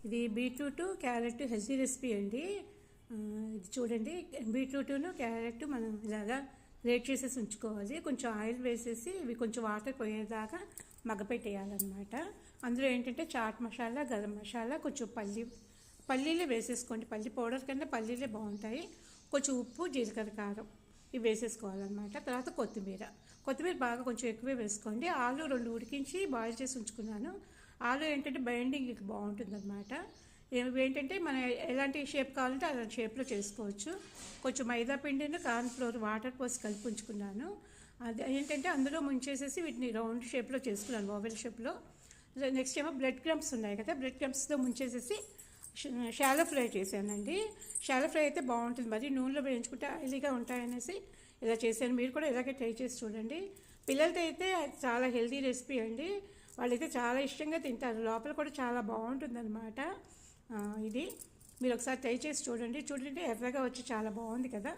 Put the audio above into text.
ఇది beetroot carrot healthy recipe అండి. ఇది చూడండి, బీట్రూట్ను క్యారెట్ మనం ఇలాగా గ్రేట్ చేసేసి ఉంచుకోవాలి. కొంచెం ఆయిల్ వేసేసి ఇవి కొంచెం వాటర్ పోయేదాకా మగ్గపెట్టేయాలన్నమాట. అందులో ఏంటంటే చాట్ మసాలా, గరం మసాలా, కొంచెం పల్లీలే వేసేసుకోండి. పల్లి పౌడర్ కన్నా పల్లీలే బాగుంటాయి. కొంచెం ఉప్పు, జీలకర్ర, కారం ఇవి వేసేసుకోవాలన్నమాట. తర్వాత కొత్తిమీర బాగా కొంచెం ఎక్కువే వేసుకోండి. ఆలు 2 ఉడికించి బాయిల్ చేసి ఉంచుకున్నాను. ఆలు ఏంటంటే బైండింగ్ బాగుంటుంది అనమాట. ఇవి ఏంటంటే మనం ఎలాంటి షేప్ కావాలంటే అలాంటి షేప్లో చేసుకోవచ్చు. కొంచెం మైదా పిండిని కార్న్ఫ్లోర్ వాటర్ పోసి కలిపి ఉంచుకున్నాను. అది ఏంటంటే అందులో ముంచేసేసి వీటిని రౌండ్ షేప్లో చేసుకున్నాను, ఓవెల్ షేప్లో. నెక్స్ట్ ఏమో బ్రెడ్ క్రమ్స్ ఉన్నాయి కదా, బ్రెడ్ క్రమ్స్తో ముంచేసేసి షాలో ఫ్రై చేశానండి. షాలో ఫ్రై అయితే బాగుంటుంది, మరి నూనెలో వేయించుకుంటే ఆయిలీగా ఉంటాయనేసి ఇలా చేశాను. మీరు కూడా ఇలాగే ట్రై చేసి చూడండి. పిల్లలతో అయితే చాలా హెల్తీ రెసిపీ అండి. వాళ్ళైతే చాలా ఇష్టంగా తింటారు. లోపల కూడా చాలా బాగుంటుంది. ఇది మీరు ఒకసారి ట్రై చేసి చూడండి. ఎర్రగా వచ్చి చాలా బాగుంది కదా.